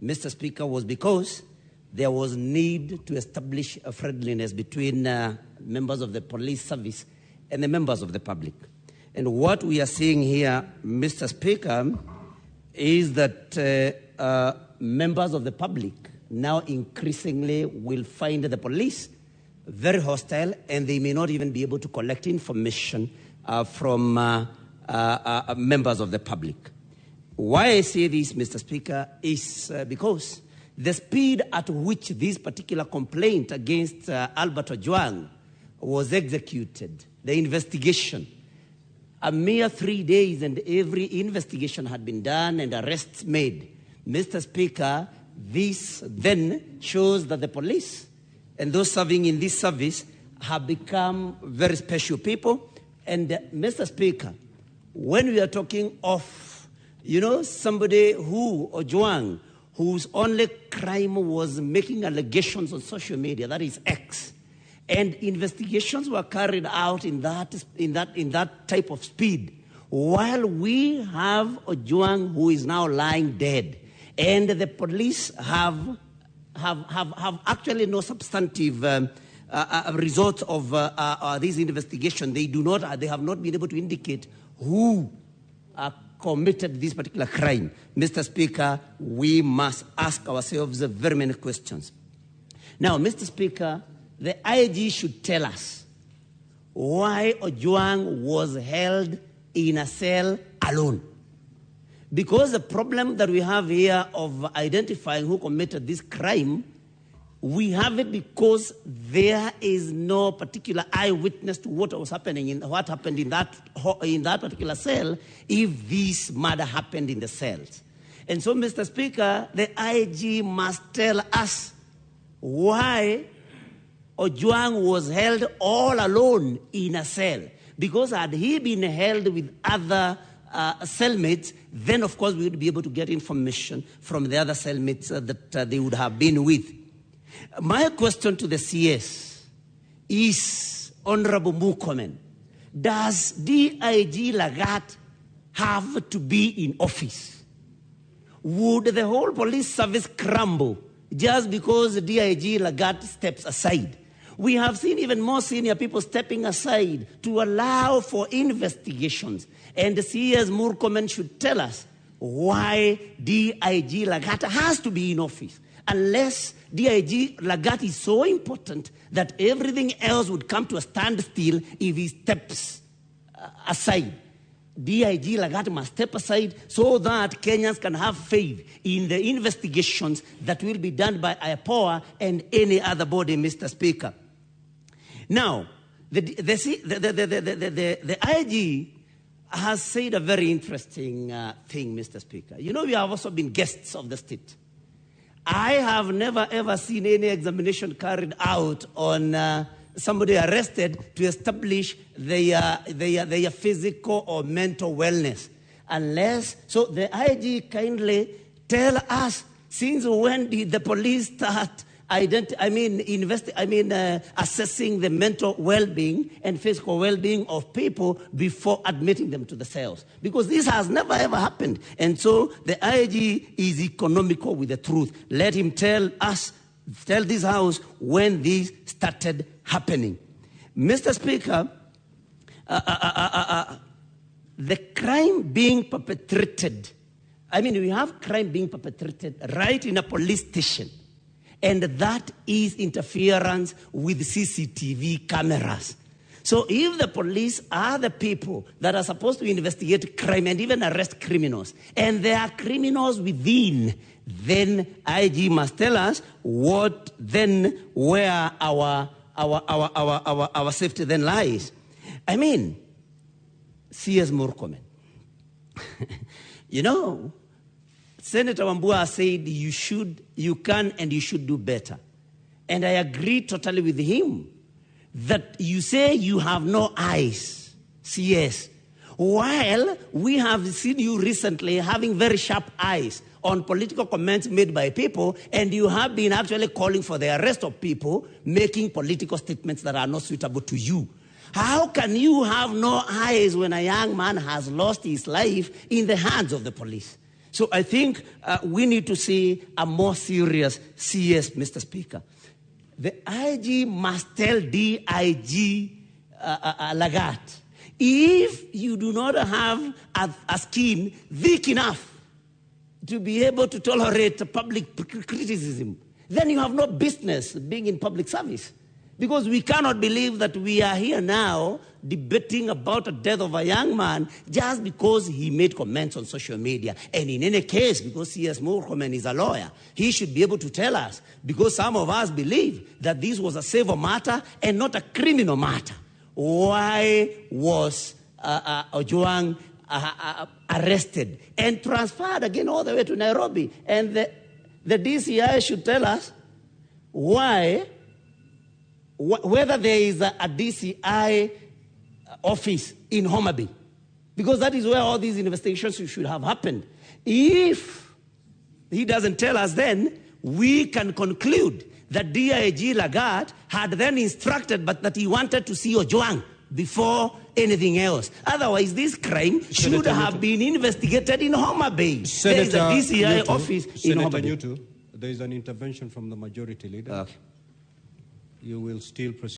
Mr. Speaker, was because there was need to establish a friendliness between members of the police service and the members of the public. And what we are seeing here, Mr. Speaker, is that members of the public now increasingly will find the police very hostile, and they may not even be able to collect information from members of the public. Why I say this, Mr. Speaker, is because the speed at which this particular complaint against Albert Ojwang was executed, the investigation, a mere 3 days and every investigation had been done and arrests made. Mr. Speaker, this then shows that the police and those serving in this service have become very special people. And Mr. Speaker, when we are talking of, somebody who, Ojwang, whose only crime was making allegations on social media, that is X, and investigations were carried out in that type of speed, while we have Ojwang who is now lying dead, and the police have actually no substantive results of this investigation. They have not been able to indicate who committed this particular crime. Mr. Speaker, we must ask ourselves very many questions. Now, Mr. Speaker, the IG should tell us why Ojwang was held in a cell alone. Because the problem that we have here of identifying who committed this crime, we have it because there is no particular eyewitness to what was happening what happened in that particular cell if this murder happened in the cells. And so, Mr. Speaker, the IG must tell us why Ojwang was held all alone in a cell. Because had he been held with other cellmates, then of course we would be able to get information from the other cellmates that they would have been with. My question to the CS is, Honorable Murkomen, does DIG Lagat have to be in office? Would the whole police service crumble just because DIG Lagat steps aside? We have seen even more senior people stepping aside to allow for investigations. And the CS Murkomen should tell us why DIG Lagat has to be in office. Unless DIG Lagat is so important that everything else would come to a standstill if he steps aside. DIG Lagat must step aside so that Kenyans can have faith in the investigations that will be done by IPOA and any other body, Mr. Speaker. Now, the IG has said a very interesting thing, Mr. Speaker. You know, we have also been guests of the state. I have never ever seen any examination carried out on somebody arrested to establish their physical or mental wellness. So the IG kindly tell us, since when did the police start assessing the mental well-being and physical well-being of people before admitting them to the cells? Because this has never ever happened. And so the IG is economical with the truth. Let him tell this House when this started happening. Mr. Speaker, the crime being perpetrated, we have crime being perpetrated right in a police station. And that is interference with CCTV cameras. So if the police are the people that are supposed to investigate crime and even arrest criminals, and there are criminals within, then IG must tell us where our safety then lies. CS Murkomen. Senator Wambua said you can and you should do better. And I agree totally with him that you say you have no eyes, CS, while we have seen you recently having very sharp eyes on political comments made by people, and you have been actually calling for the arrest of people making political statements that are not suitable to you. How can you have no eyes when a young man has lost his life in the hands of the police? So I think we need to see a more serious CS, Mr. Speaker. The IG must tell DIG Lagat, if you do not have a skin thick enough to be able to tolerate public criticism, then you have no business being in public service. Because we cannot believe that we are here now debating about the death of a young man just because he made comments on social media. And in any case, because C.S. Murkomen is a lawyer, he should be able to tell us, because some of us believe that this was a civil matter and not a criminal matter. Why was Ojwang arrested and transferred again all the way to Nairobi? And the DCI should tell us why, whether there is a DCI office in Homa Bay, because that is where all these investigations should have happened. If he doesn't tell us, then we can conclude that DIG Lagat had then instructed, but that he wanted to see Ojwang before anything else. Otherwise, this crime should have been investigated in Homa Bay. There is a DCI office in Homa Bay. Nyutu, there is an intervention from the majority leader. Okay. You will still proceed.